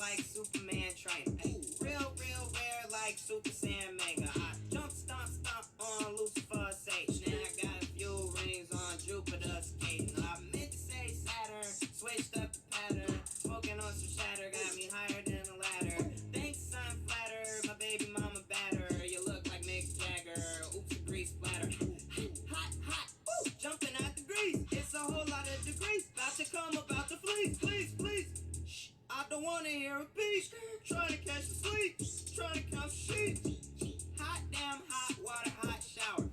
like Superman trainer. Ay, real rare like Super Saiyan Mega. I jump, stomp on Lucifer's stage. Now I got a few rings on Jupiter skating. I meant to say Saturn, switched up the pattern. Smoking on some shatter, got me higher than a ladder. Thanks, son, flatter, my baby mama batter. You look like Mick Jagger, oops, a grease splatter. Hot, woo, jumping out the grease. It's a whole lot of degrees, about to come about to fleece, please. Shh, I don't wanna hear a peep. Trying to catch the sleep, trying to count sheep. Hot damn hot water, hot shower.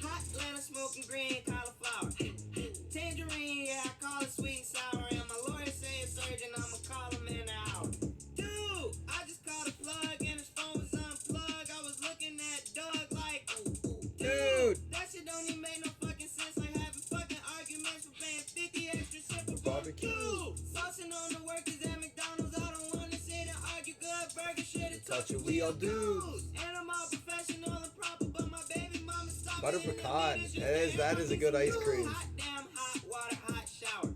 Hot Atlanta smoking green cauliflower. Tangerine, yeah, I call it sweet and sour. And my lawyer say it's urgent, I'ma call him in an hour. Dude, I just called a plug and his phone was unplugged. I was looking at Doug like, dude, that shit don't even make no fucking sense. Like having fucking arguments for paying 50 extra cents for barbecue. Saucing on the workers at McDonald's. I don't wanna sit and argue good burger shit and touch it. We all dudes. And I'm all professional and proper, but my baby mama stopped. Butter pecan. That is a good ice cream. Hot damn hot water, hot shower.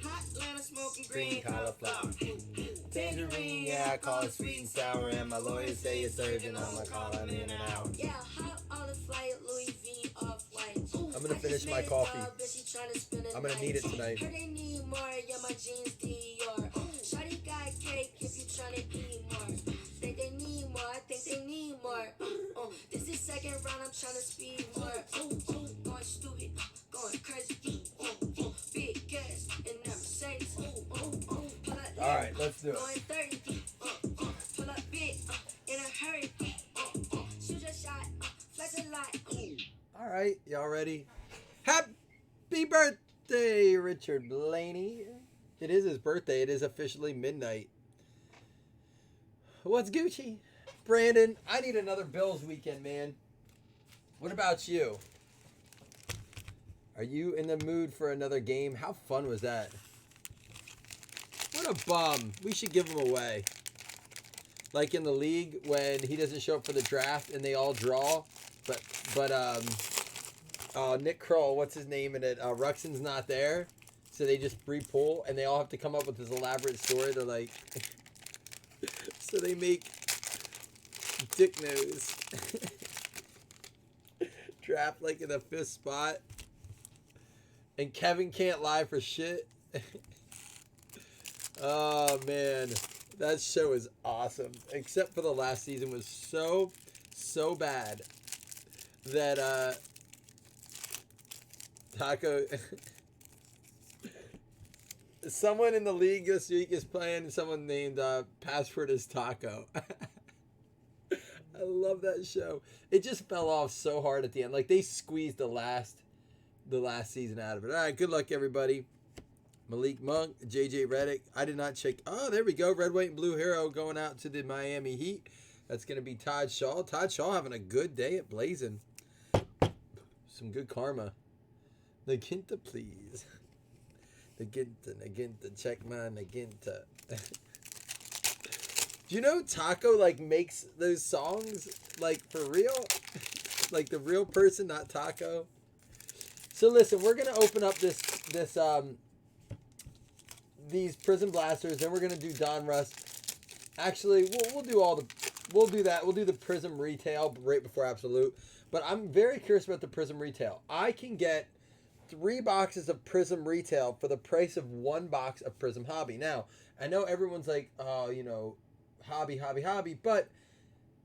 Hot Atlanta smoking green cauliflower. Tangerine, yeah, I call it sweet and sour. And my lawyers say it's urgent, I'ma call him in an hour. Yeah, hot on the flight, Louis V off white. I'm gonna finish my coffee. I'm gonna need it tonight. Heard they need more, yeah, my jeans Dior. Shawty got cake if you tryna eat more. Think they need more, I think they need more. This is second round, I'm tryna speed more. Going stupid, going crazy. Big gas in that Mercedes. All right, let's do it. Going 30, pull up big, in a hurry. Shoot your shot, flex a lot. All right, y'all ready? Happy birthday, Richard Blaney. It is his birthday. It is officially midnight. What's Gucci? Brandon, I need another Bills weekend, man. What about you? Are you in the mood for another game? How fun was that? What a bum. We should give him away. Like in the league when he doesn't show up for the draft and they all draw, but Nick Kroll, what's his name in it? Ruxin's not there, so they just re-pull and they all have to come up with this elaborate story. They're like, so they make Dick Nose draft like in the 5th spot, and Kevin can't lie for shit. Oh man, that show is awesome. Except for the last season was so bad that Taco someone in the league this week is playing someone named Password is Taco. I love that show. It just fell off so hard at the end. Like they squeezed the last season out of it. All right, good luck everybody. Malik Monk, JJ Redick. I did not check. Oh, there we go. Red, white, and blue hero going out to the Miami Heat. That's going to be Todd Shaw. Todd Shaw having a good day at Blazzzin. Some good karma. Naginta, please. Naginta. Check my Naginta. Do you know Taco, like, makes those songs, like, for real? Like, the real person, not Taco? So, listen, we're going to open up these Prison Blasters, then we're gonna do Don Russ. Actually, we'll do that. We'll do the Prism Retail right before Absolute. But I'm very curious about the Prism Retail. I can get 3 boxes of Prism Retail for the price of 1 box of Prism Hobby. Now, I know everyone's like, oh, you know, hobby, but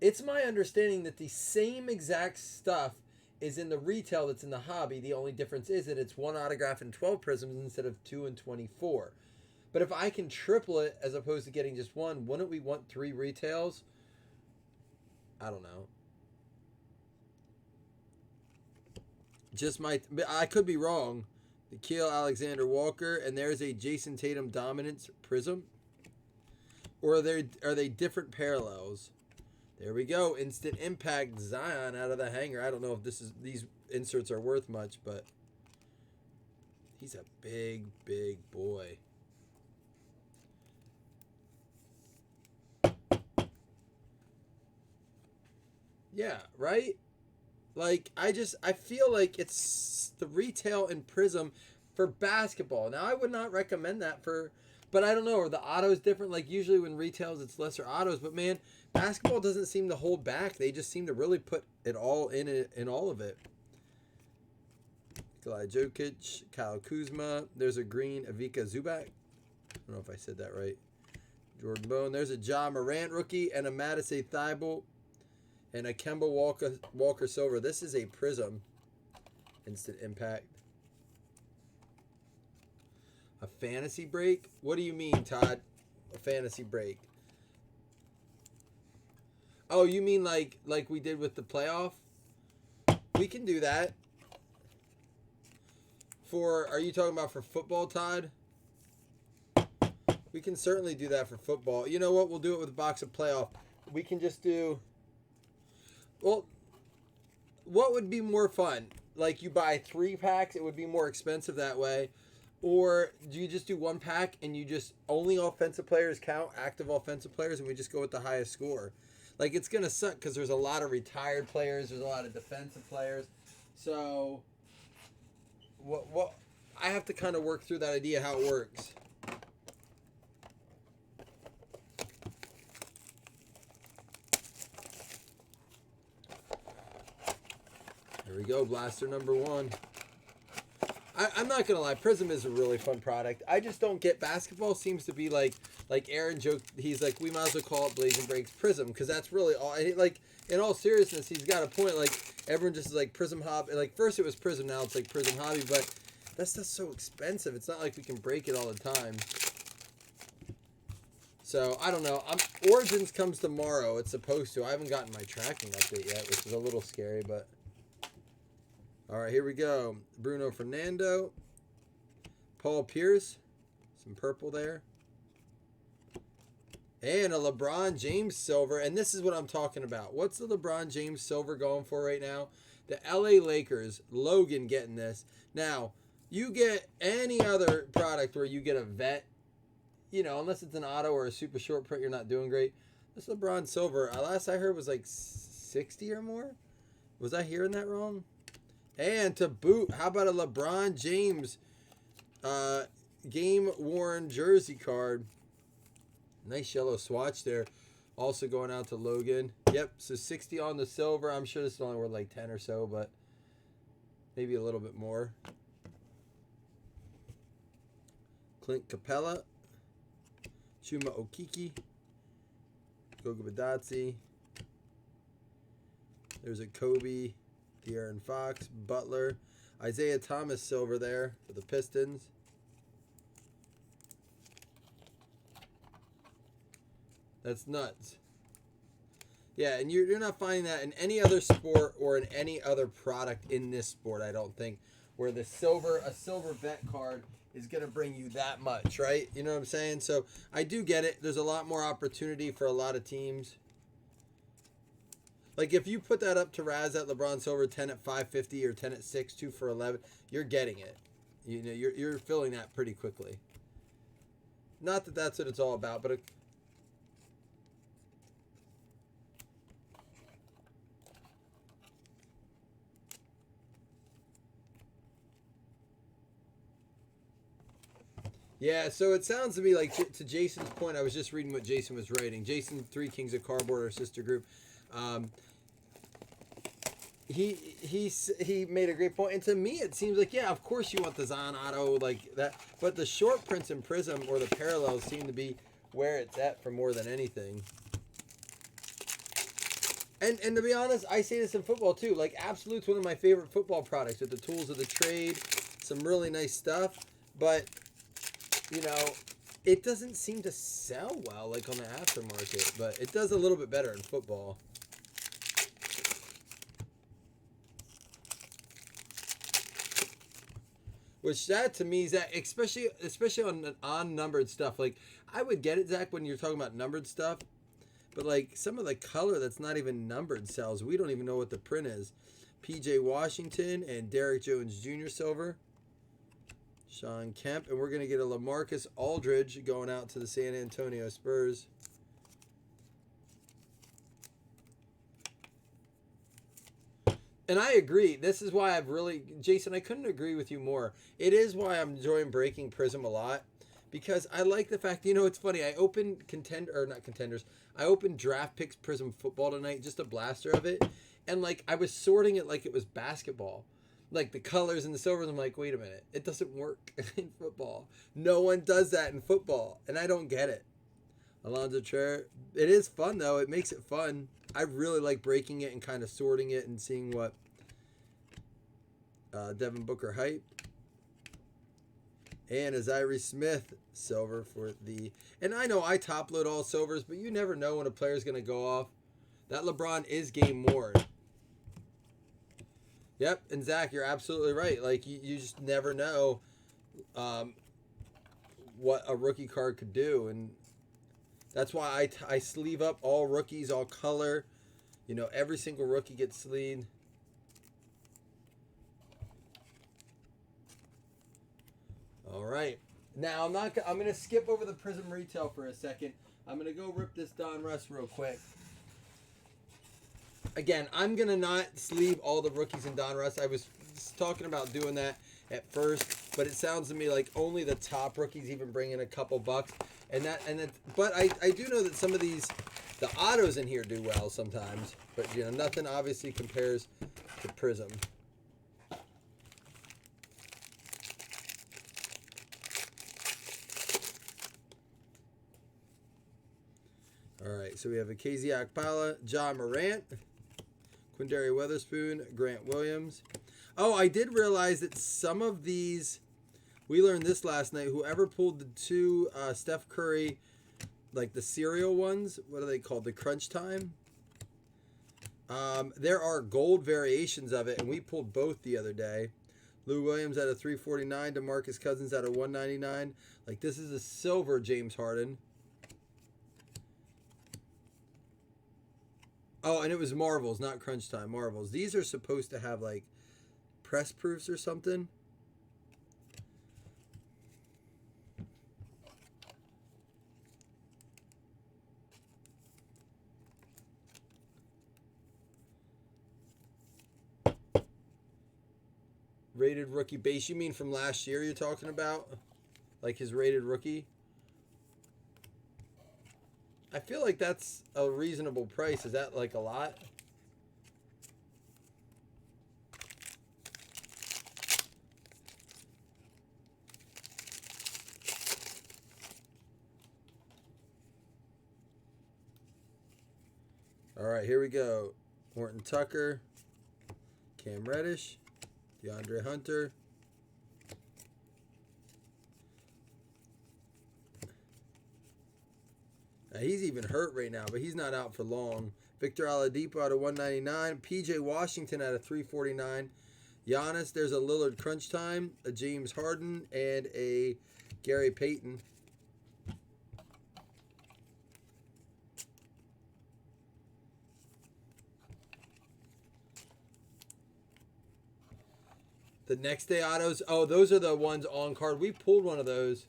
it's my understanding that the same exact stuff is in the retail that's in the hobby. The only difference is that it's 1 autograph and 12 prisms instead of 2 and 24. But if I can triple it as opposed to getting just 1, wouldn't we want 3 retails? I don't know. I could be wrong. Nikhil Alexander Walker, and there's a Jason Tatum Dominance Prism. Or are they different parallels? There we go. Instant Impact Zion out of the hanger. I don't know if these inserts are worth much, but he's a big boy. Yeah, right? Like, I feel like it's the retail and Prism for basketball. Now, I would not recommend that for But I don't know, are the autos different? Like usually when retails it's lesser autos, but man, basketball doesn't seem to hold back. They just seem to really put it all in all of it. Nikolai Jokic, Kyle Kuzma. There's a green Ivica Zubac. I don't know if I said that right. Jordan Bone. There's a Ja Morant rookie and a Matisse Thybulle and a Kemba Walker Silver. This is a Prism. Instant Impact. A fantasy break? What do you mean, Todd? A fantasy break? Oh, you mean like we did with the playoff? We can do that. Are you talking about for football, Todd? We can certainly do that for football. You know what? We'll do it with a box of playoff. We can just do... Well, what would be more fun? Like you buy 3 packs, it would be more expensive that way. Or do you just do 1 pack and you just only offensive players count, active offensive players, and we just go with the highest score? Like it's going to suck because there's a lot of retired players. There's a lot of defensive players. So what I have to kind of work through that idea how it works. Here we go, blaster number 1. I'm not gonna lie, Prism is a really fun product. I just don't get basketball seems to be like Aaron joked. He's like, we might as well call it Blazzzin Breaks Prism because that's really all. And like in all seriousness, he's got a point. Like everyone just is like Prism Hobby. Like first it was Prism, now it's like Prism Hobby. But that stuff's so expensive. It's not like we can break it all the time. So I don't know. Origins comes tomorrow. It's supposed to. I haven't gotten my tracking update yet, which is a little scary, but. All right, here we go. Bruno Fernando. Paul Pierce. Some purple there. And a LeBron James silver. And this is what I'm talking about. What's the LeBron James silver going for right now? The LA Lakers. Logan getting this. Now, you get any other product where you get a vet, you know, unless it's an auto or a super short print, you're not doing great. This LeBron silver, last I heard was like 60 or more. Was I hearing that wrong? And to boot, how about a LeBron James game-worn jersey card? Nice yellow swatch there. Also going out to Logan. Yep, so 60 on the silver. I'm sure this is only worth like 10 or so, but maybe a little bit more. Clint Capella. Chuma Okiki. Goga Badatsi. There's a Kobe. De'Aaron Fox, Butler, Isaiah Thomas silver there for the Pistons. That's nuts. Yeah, and you're not finding that in any other sport or in any other product in this sport, I don't think, where a silver vet card is going to bring you that much, right? You know what I'm saying? So I do get it. There's a lot more opportunity for a lot of teams. Like if you put that up to Raz at LeBron Silver 10 at 550 or 10 at 6, 2 for 11, you're getting it. You know, you're filling that pretty quickly. Not that that's what it's all about, but yeah, so it sounds to me like, to Jason's point, I was just reading what Jason was writing. Jason, 3 Kings of Cardboard, our sister group. He made a great point, and to me it seems like, yeah, of course you want the Zion auto like that, but the short prints in Prism or the parallels seem to be where it's at for more than anything. And to be honest, I say this in football too. Like Absolute's one of my favorite football products with the tools of the trade, some really nice stuff, but you know, it doesn't seem to sell well like on the aftermarket, but it does a little bit better in football. Which that to me is that, especially on numbered stuff. Like I would get it, Zach, when you're talking about numbered stuff, but like some of the color that's not even numbered sells. We don't even know what the print is. PJ Washington and Derrick Jones Jr. silver. Sean Kemp, and we're gonna get a LaMarcus Aldridge going out to the San Antonio Spurs. And I agree. This is why Jason, I couldn't agree with you more. It is why I'm enjoying breaking Prism a lot, because I like the fact, you know, it's funny. I opened not contenders. I opened Draft Picks Prism Football tonight, just a blaster of it, and like I was sorting it like it was basketball, like the colors and the silvers. I'm like, wait a minute, it doesn't work in football. No one does that in football, and I don't get it. Alonzo Trier, it is fun though. It makes it fun. I really like breaking it and kind of sorting it and seeing what Devin Booker hype. And Azari Smith, silver for the... And I know I top load all silvers, but you never know when a player's going to go off. That LeBron is game worn. Yep, and Zach, you're absolutely right. Like, you just never know what a rookie card could do. And that's why I sleeve up all rookies, all color. You know, every single rookie gets sleeved. All right. Now I'm going to skip over the Prism retail for a second. I'm going to go rip this Don Russ real quick. Again, I'm going to not sleeve all the rookies in Don Russ. I was talking about doing that at first, but it sounds to me like only the top rookies even bring in a couple bucks. But I do know that some of these, the autos in here do well sometimes, but you know, nothing obviously compares to Prism. All right, so we have a KZ Akpala, John Morant, Quindary Weatherspoon, Grant Williams. Oh, I did realize that some of these, we learned this last night, whoever pulled the two Steph Curry, like the cereal ones, what are they called? The Crunch Time? There are gold variations of it, and we pulled both the other day. Lou Williams at a 349, DeMarcus Cousins at a 199. Like, this is a silver James Harden. Oh, and it was Marvels, not Crunch Time. Marvels. These are supposed to have, like, press proofs or something. Rated rookie base. You mean from last year you're talking about? Like his rated rookie? I feel like that's a reasonable price. Is that like a lot? All right, here we go. Horton Tucker, Cam Reddish, DeAndre Hunter. He's even hurt right now, but he's not out for long. Victor Oladipo out of 199. PJ Washington out of 349. Giannis, there's a Lillard Crunch Time, a James Harden, and a Gary Payton. The next day autos. Oh, those are the ones on card. We pulled one of those.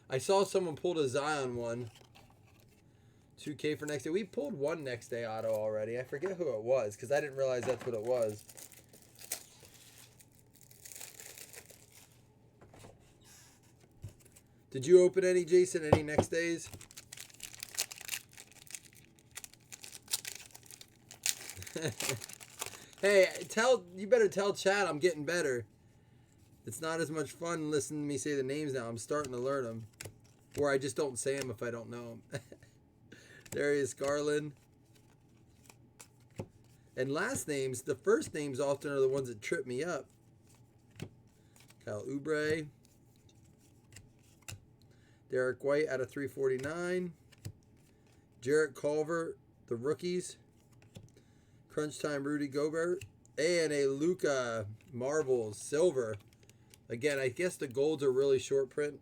I saw someone pulled a Zion one. 2K for next day. We pulled one next day auto already. I forget who it was because I didn't realize that's what it was. Did you open any, Jason? Any next days? Hey, you better tell Chad I'm getting better. It's not as much fun listening to me say the names now. I'm starting to learn them. Or I just don't say them if I don't know them. Darius Garland. And last names, the first names often are the ones that trip me up. Kyle Oubre. Derek White out of 349. Jarrett Culver, the rookies. Crunch Time Rudy Gobert. And a Luka Marvels silver. Again, I guess the golds are really short print.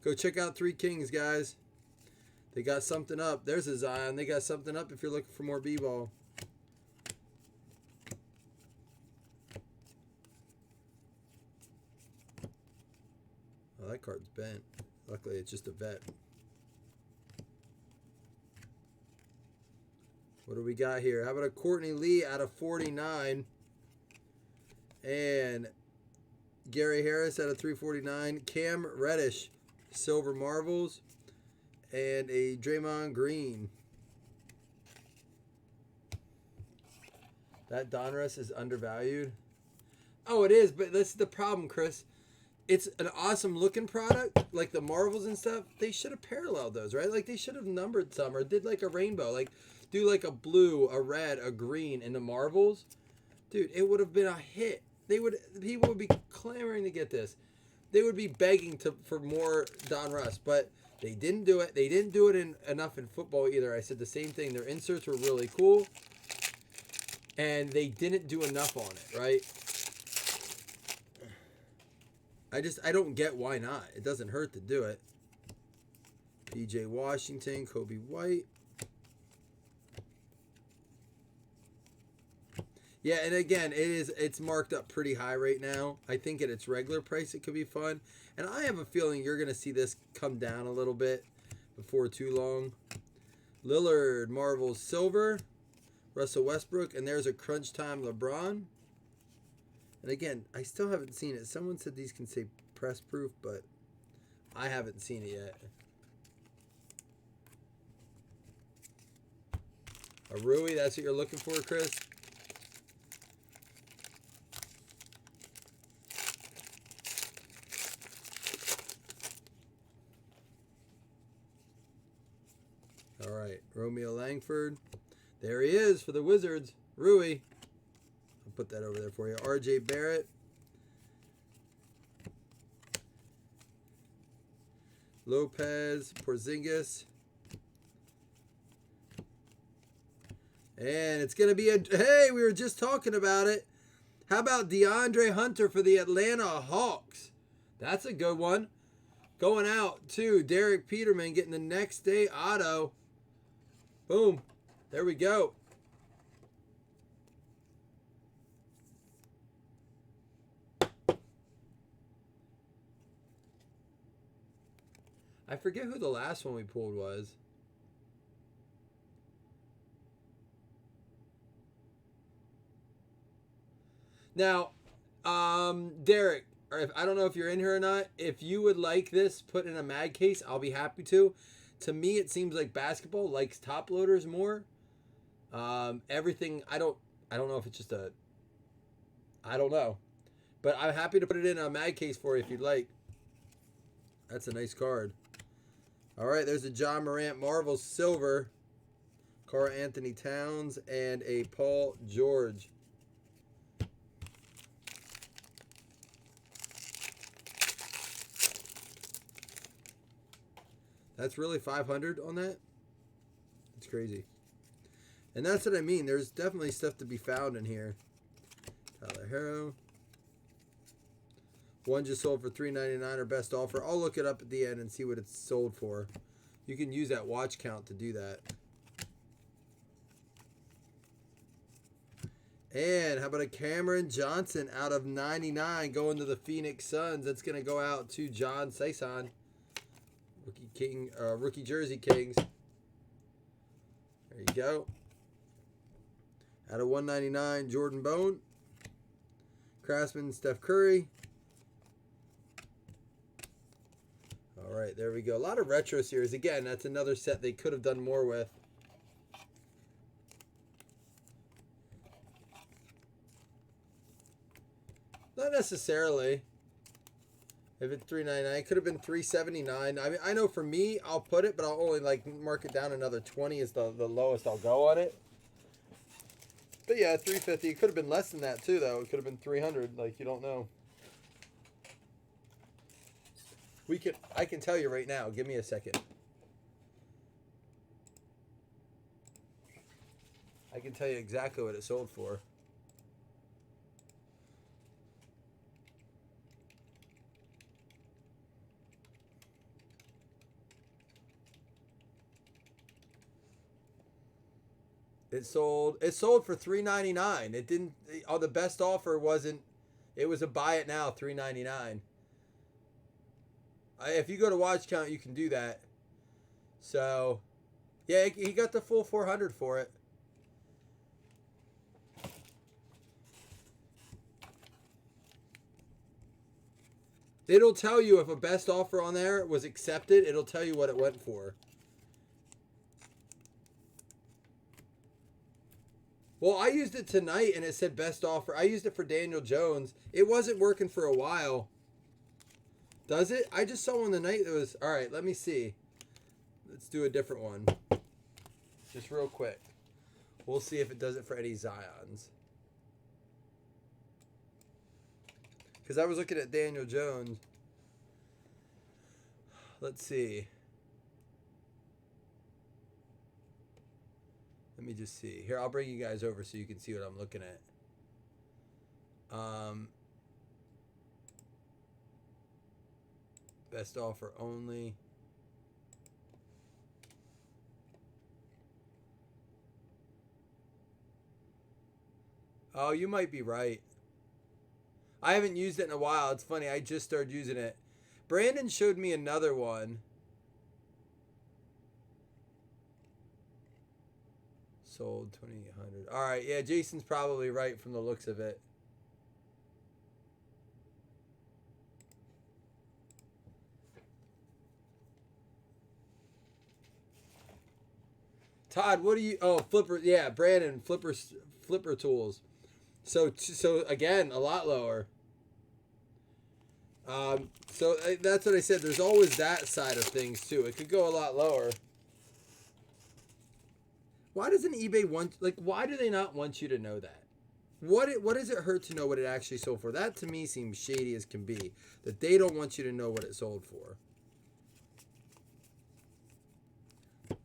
Go check out Three Kings, guys. They got something up. There's a Zion. They got something up if you're looking for more B-ball. Oh, that card's bent. Luckily, it's just a vet. What do we got here? How about a Courtney Lee out of 49? And Gary Harris out of 349. Cam Reddish, Silver Marvels. And a Draymond Green. That Donruss is undervalued. Oh, it is, but that's the problem, Chris. It's an awesome looking product, like the Marvels and stuff. They should have paralleled those, right? Like they should have numbered some or did like a rainbow. Like do like a blue, a red, a green in the Marvels. Dude, it would have been a hit. People would be clamoring to get this. They would be begging for more Donruss, but they didn't do it. They didn't do it enough in football either. I said the same thing. Their inserts were really cool, and they didn't do enough on it, right? I don't get why not. It doesn't hurt to do it. PJ Washington, Kobe White. Yeah, and again, it's marked up pretty high right now. I think at its regular price it could be fun. And I have a feeling you're going to see this come down a little bit before too long. Lillard, Marvel's Silver. Russell Westbrook, and there's a Crunch Time LeBron. And again, I still haven't seen it. Someone said these can say press proof, but I haven't seen it yet. A Rui, that's what you're looking for, Chris? All right, Romeo Langford. There he is for the Wizards. Rui. I'll put that over there for you. RJ Barrett. Lopez. Porzingis. And it's going to be a... Hey, we were just talking about it. How about DeAndre Hunter for the Atlanta Hawks? That's a good one. Going out to Derek Peterman getting the next day auto. Boom. There we go. I forget who the last one we pulled was. Now, Derek, or I don't know if you're in here or not. If you would like this put in a mag case, I'll be happy to. To me, it seems like basketball likes top loaders more. Everything, I don't know if it's just I don't know. But I'm happy to put it in a mag case for you if you'd like. That's a nice card. All right, there's a John Morant Marvel Silver. Karl Anthony Towns and a Paul George. That's really 500 on that? It's crazy. And that's what I mean. There's definitely stuff to be found in here. Tyler Hero. One just sold for $3.99 or best offer. I'll look it up at the end and see what it's sold for. You can use that watch count to do that. And how about a Cameron Johnson out of 99 going to the Phoenix Suns? That's going to go out to John Saison. Rookie Jersey Kings. There you go. Out of 199, Jordan Bone. Craftsman, Steph Curry. All right, there we go. A lot of retro series. Again, that's another set they could have done more with. Not necessarily. If it's $3.99, it could have been $3.79. I mean, I know for me, I'll put it, but I'll only like mark it down another 20 is the lowest I'll go on it. But yeah, $3.50. It could have been less than that too, though. It could have been $300. Like you don't know. I can tell you right now. Give me a second. I can tell you exactly what it sold for. It sold for $3.99. It didn't. Oh, the best offer wasn't. It was a buy it now $3.99. If you go to watch count, you can do that. So, yeah, he got the full 400 for it. It'll tell you if a best offer on there was accepted. It'll tell you what it went for. Well, I used it tonight and it said best offer. I used it for Daniel Jones. It wasn't working for a while. Does it? I just saw one the night that was... All right, let me see. Let's do a different one. Just real quick. We'll see if it does it for Eddie Zions. Because I was looking at Daniel Jones. Let's see. Let me just see. Here, I'll bring you guys over so you can see what I'm looking at. Best offer only. Oh, you might be right. I haven't used it in a while. It's funny. I just started using it. Brandon showed me another one. Sold 2,800. All right. Yeah, Jason's probably right from the looks of it. Todd, what do you... Oh, Flipper. Yeah, Brandon, Flipper Tools. So again, a lot lower. So that's what I said. There's always that side of things too. It could go a lot lower. Why doesn't eBay want... Like, why do they not want you to know that? What does it hurt to know what it actually sold for? That to me seems shady as can be. That they don't want you to know what it sold for.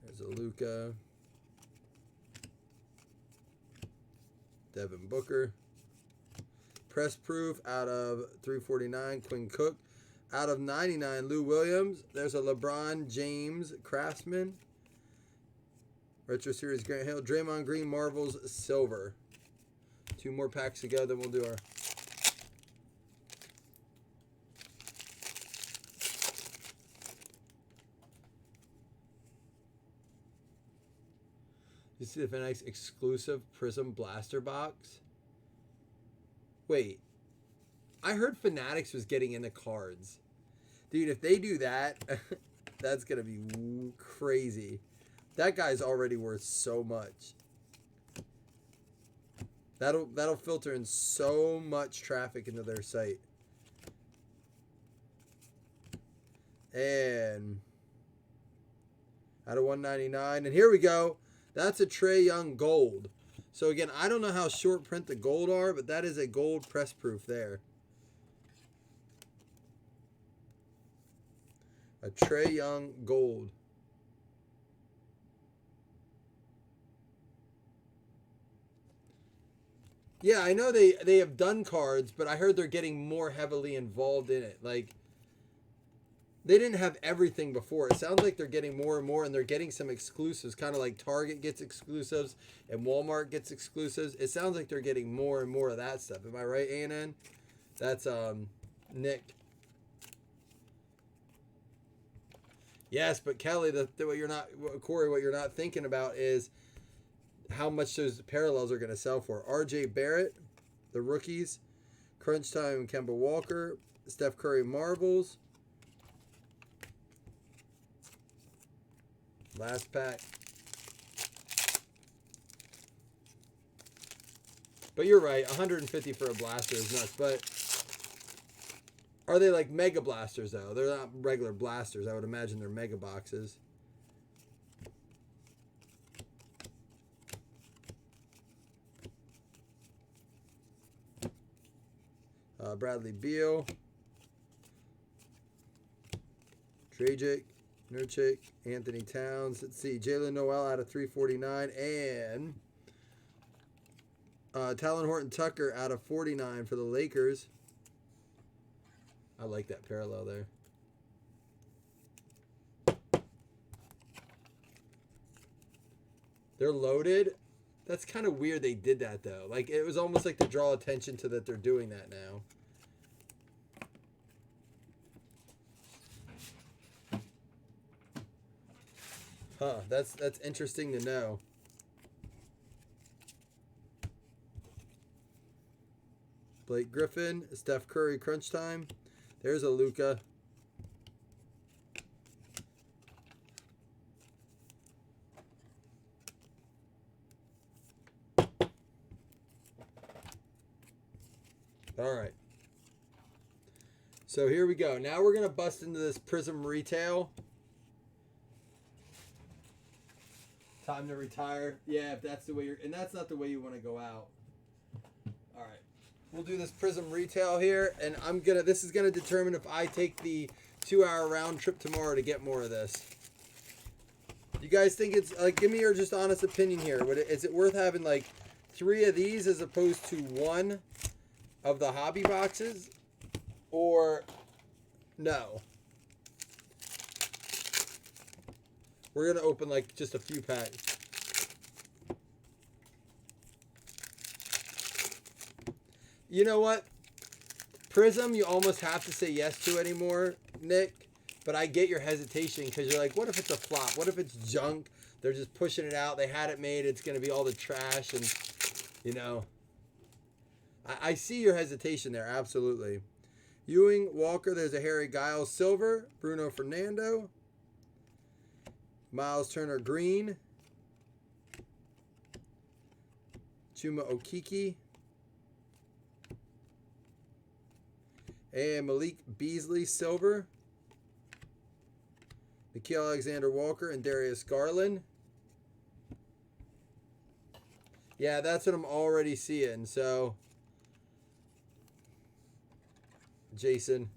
There's a Luka. Devin Booker. Press proof out of 349. Quinn Cook. Out of 99. Lou Williams. There's a LeBron James Craftsman. Retro Series Grant Hill. Draymond Green Marvels Silver. 2 more packs to go, then we'll do our... You see the Fanatics exclusive Prism Blaster box? Wait. I heard Fanatics was getting into cards. Dude, if they do that, that's going to be crazy. That guy's already worth so much. That'll filter in so much traffic into their site. And out of 199. And here we go. That's a Trae Young gold. So again, I don't know how short print the gold are, but that is a gold press proof there. A Trae Young gold. Yeah, I know they have done cards, but I heard they're getting more heavily involved in it. Like, they didn't have everything before. It sounds like they're getting more and more, and they're getting some exclusives, kind of like Target gets exclusives and Walmart gets exclusives. It sounds like they're getting more and more of that stuff. Am I right, A&N? That's Nick. Yes, but Kelly, Corey, what you're not thinking about is how much those parallels are going to sell for. R.J. Barrett, the rookies, Crunch Time, Kemba Walker, Steph Curry Marbles. Last pack. But you're right, 150 for a blaster is nuts. But are they like mega blasters though? They're not regular blasters. I would imagine they're mega boxes. Bradley Beal, Dragic, Nurkic, Anthony Towns. Let's see, Jalen Noel out of 349, and Talon Horton Tucker out of 49 for the Lakers. I like that parallel there. They're loaded. That's kind of weird they did that though. Like, it was almost like to draw attention to that they're doing that now. Huh, that's interesting to know. Blake Griffin, Steph Curry Crunch Time. There's a Luca. All right. So here we go. Now we're going to bust into this Prism Retail. Time to retire. Yeah, if that's the way you're... And that's not the way you want to go out. All right. We'll do this Prism Retail here. And I'm going to... This is going to determine if I take the 2-hour round trip tomorrow to get more of this. You guys think it's... Like, give me your just honest opinion here. Is it worth having, like, 3 of these as opposed to 1 of the hobby boxes? Or no? We're going to open like just a few packs. You know what? Prism, you almost have to say yes to anymore, Nick. But I get your hesitation because you're like, what if it's a flop? What if it's junk? They're just pushing it out. They had it made. It's going to be all the trash. And, you know, I see your hesitation there. Absolutely. Ewing, Walker, there's a Harry Giles silver, Bruno Fernando, Miles Turner green, Chuma Okiki, and Malik Beasley silver, Nikhil Alexander Walker, and Darius Garland. Yeah, that's what I'm already seeing, so... Jason.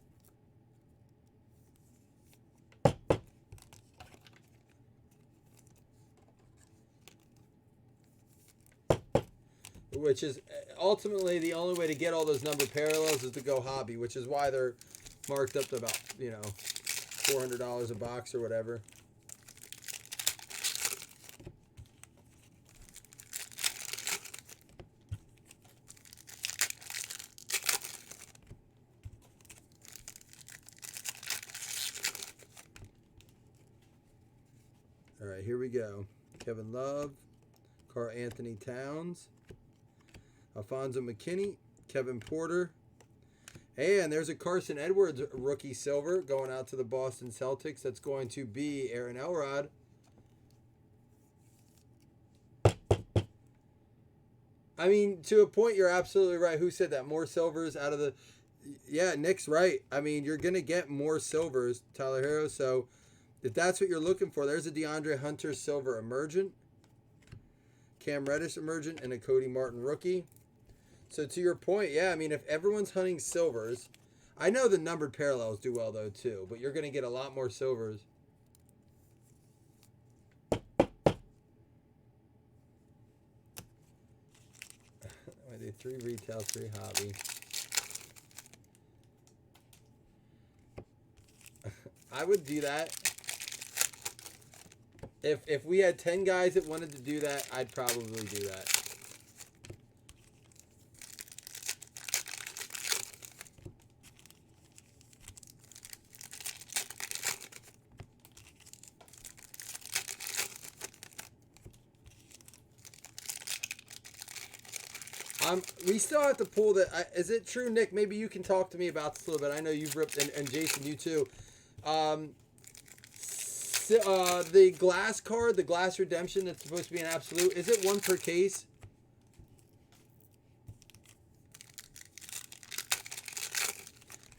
Which is ultimately the only way to get all those number parallels is to go hobby, which is why they're marked up to about, you know, $400 a box or whatever. All right, here we go. Kevin Love, Karl Anthony Towns, Alfonso McKinney, Kevin Porter, and there's a Carson Edwards rookie silver going out to the Boston Celtics. That's going to be Aaron Elrod. I mean, to a point, you're absolutely right. Who said that? More silvers out of the... Yeah, Nick's right. I mean, you're going to get more silvers, Tyler Hero, so... If that's what you're looking for, there's a DeAndre Hunter silver emergent, Cam Reddish emergent, and a Cody Martin rookie. So to your point, yeah, I mean, if everyone's hunting silvers, I know the numbered parallels do well though too, but you're going to get a lot more silvers. I do 3 retail, 3 hobby. I would do that. If we had 10 guys that wanted to do that, I'd probably do that. We still have to pull that. Is it true, Nick? Maybe you can talk to me about this a little bit. I know you've ripped, and Jason, you too. The glass card, the glass redemption that's supposed to be an absolute, is it 1 per case?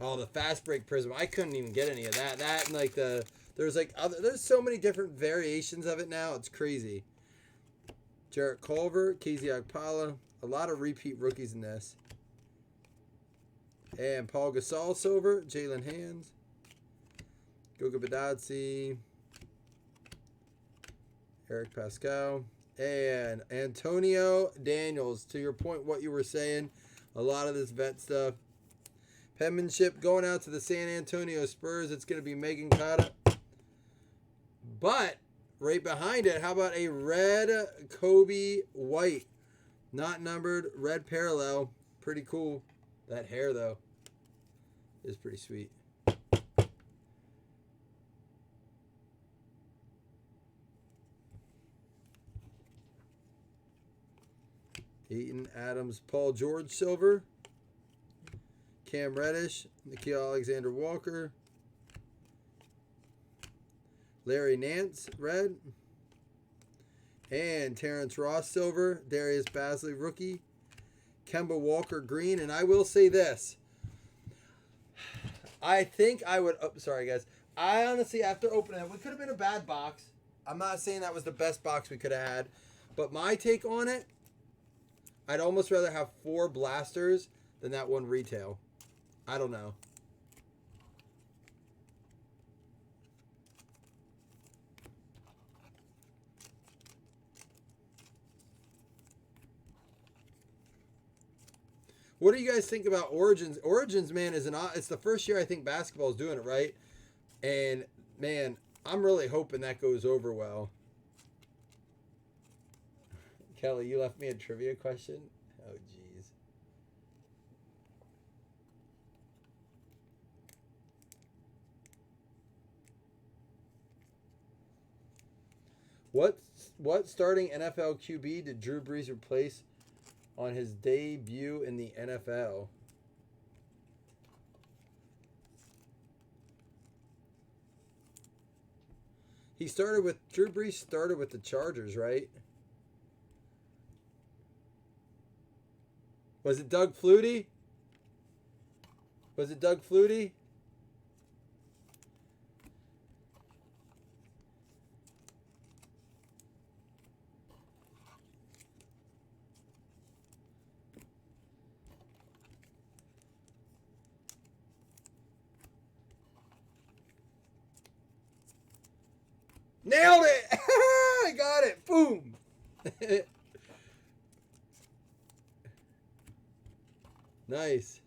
Oh, the fast break prism. I couldn't even get any of that. That and like there's so many different variations of it now. It's crazy. Jarrett Culver, KZ Okpala, a lot of repeat rookies in this. And Paul Gasol silver, Jalen Hands, Goga Badadzi, Eric Pascal, and Antonio Daniels. To your point, what you were saying, a lot of this vet stuff. Penmanship going out to the San Antonio Spurs. It's going to be Megan Cotta. But right behind it, how about a red Kobe White? Not numbered, red parallel. Pretty cool. That hair, though, is pretty sweet. Eaton, Adams, Paul George silver. Cam Reddish, Nikhil Alexander-Walker, Larry Nance, red, and Terrence Ross, silver, Darius Basley, rookie, Kemba Walker, green, and I will say this. I think I would, oh, sorry guys. I honestly, after opening it, it could have been a bad box. I'm not saying that was the best box we could have had, but my take on it, I'd almost rather have 4 blasters than that one retail. I don't know. What do you guys think about Origins? Origins, man, it's the first year I think basketball is doing it right. And, man, I'm really hoping that goes over well. Kelly, you left me a trivia question? Oh, jeez. What starting NFL QB did Drew Brees replace on his debut in the NFL? Drew Brees started with the Chargers, right? Was it Doug Flutie? Was it Doug Flutie? Nailed it! I got it! Boom! Nice.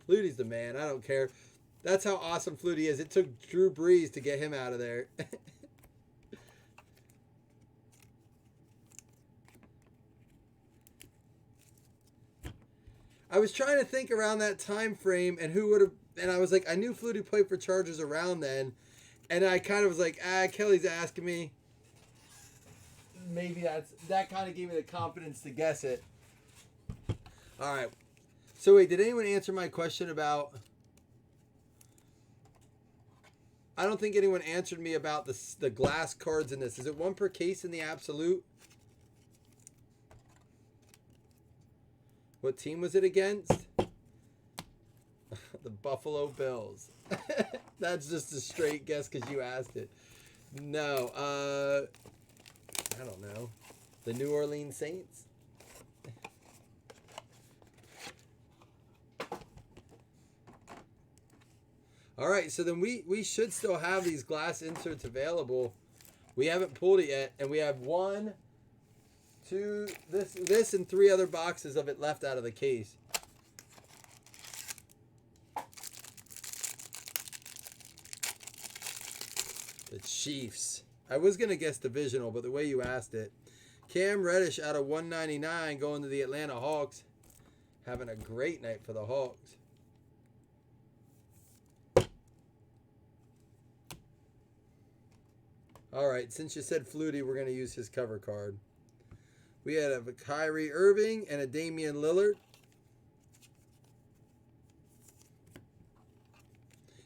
Flutie's the man. I don't care. That's how awesome Flutie is. It took Drew Brees to get him out of there. I was trying to think around that time frame and who would have, and I was like, I knew Flutie played for Chargers around then, and I kind of was like, Kelly's asking me. Maybe that kind of gave me the confidence to guess it. All right. So wait, did anyone answer my question about? I don't think anyone answered me about the glass cards in this. Is it 1 per case in the absolute? What team was it against? The Buffalo Bills. That's just a straight guess because you asked it. No, I don't know. The New Orleans Saints? All right, so then we should still have these glass inserts available. We haven't pulled it yet, and we have 1, 2, this and 3 other boxes of it left out of the case. The Chiefs. I was going to guess divisional, but the way you asked it. Cam Reddish out of 199 going to the Atlanta Hawks. Having a great night for the Hawks. All right, since you said Flutie, we're going to use his cover card. We had a Kyrie Irving and a Damian Lillard.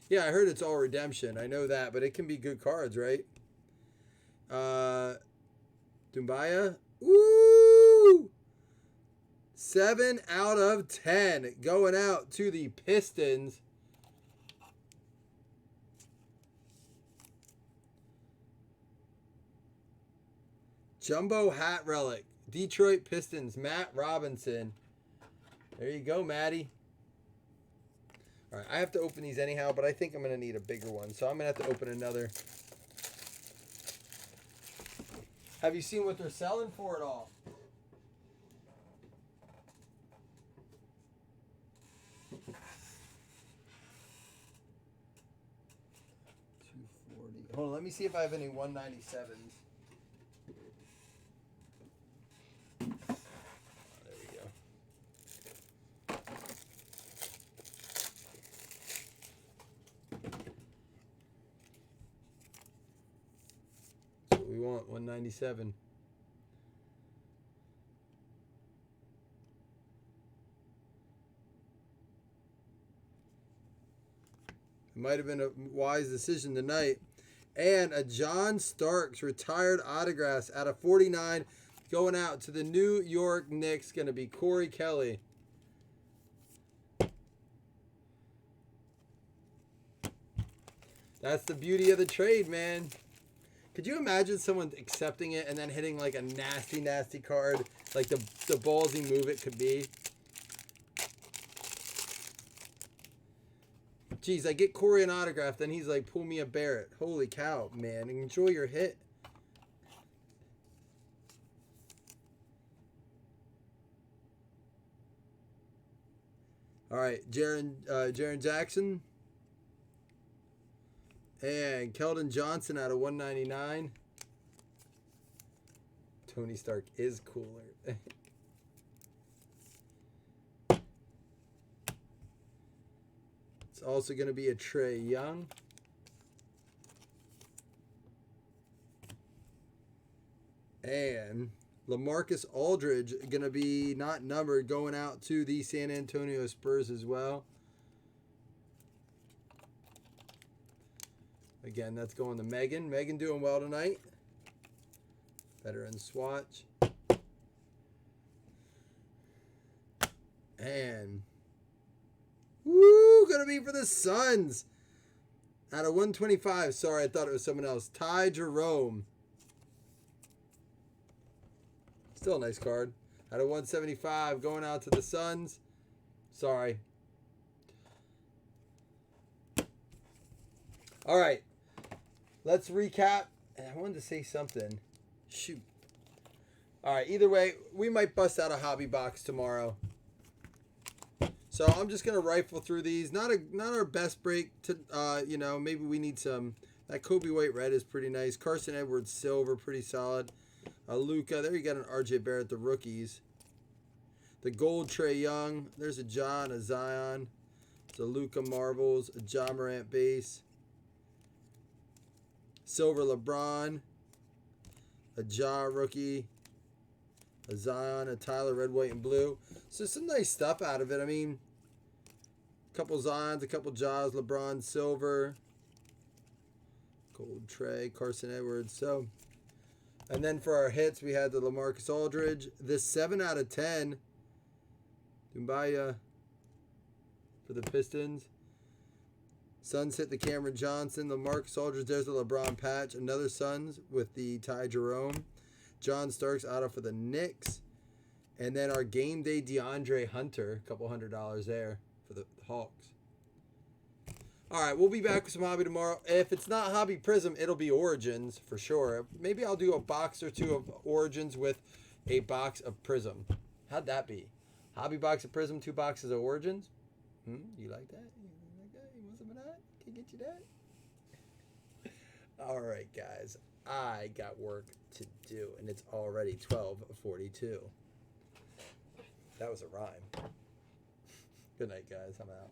Yeah, I heard it's all redemption. I know that, but it can be good cards, right? Dumbaya. Woo! 7 out of 10 going out to the Pistons. Jumbo hat relic. Detroit Pistons. Matt Robinson. There you go, Matty. All right, I have to open these anyhow, but I think I'm going to need a bigger one. So I'm going to have to open another. Have you seen what they're selling for it all? $240. Hold on, let me see if I have any 197s. We want 197. It might have been a wise decision tonight. And a John Starks retired autographs out of 49 going out to the New York Knicks. Going to be Corey Kelly. That's the beauty of the trade, man. Could you imagine someone accepting it and then hitting like a nasty, nasty card? Like the ballsy move it could be. Jeez, I get Corey an autograph, then he's like, pull me a Barrett. Holy cow, man. Enjoy your hit. All right, Jaren Jackson. And Keldon Johnson out of 199. Tony Stark is cooler. It's also going to be a Trae Young. And LaMarcus Aldridge going to be not numbered, going out to the San Antonio Spurs as well. Again, that's going to Megan. Megan doing well tonight. Veteran swatch. And woo, gonna be for the Suns. Out of 125. Sorry, I thought it was someone else. Ty Jerome. Still a nice card. Out of 175, going out to the Suns. Sorry. All right. Let's recap. And I wanted to say something. Shoot. All right. Either way, we might bust out a hobby box tomorrow. So I'm just gonna rifle through these. Not our best break. To maybe we need some. That Kobe White red is pretty nice. Carson Edwards silver, pretty solid. Luka. There you got an RJ Barrett, the rookies. The gold Trae Young. There's a John, a Zion. The Luka Marbles, a Ja Morant base. Silver LeBron, a Ja rookie, a Zion, a Tyler red, white, and blue. So some nice stuff out of it. I mean, a couple Zions, a couple Ja's, LeBron silver, gold Trae, Carson Edwards. So, and then for our hits, we had the LaMarcus Aldridge. This 7 out of 10. Dumbaya for the Pistons. Suns hit the Cameron Johnson. LaMarcus Aldridge, there's the LeBron patch. Another Suns with the Ty Jerome. John Starks auto for the Knicks. And then our game day DeAndre Hunter. A couple $100 there for the Hawks. All right, we'll be back with some hobby tomorrow. If it's not Hobby Prism, it'll be Origins for sure. Maybe I'll do a box or two of Origins with a box of Prism. How'd that be? Hobby box of Prism, 2 boxes of Origins? You like that? You want some of that? Can I get you that? All right, guys. I got work to do, and it's already 12:42. That was a rhyme. Good night, guys. I'm out.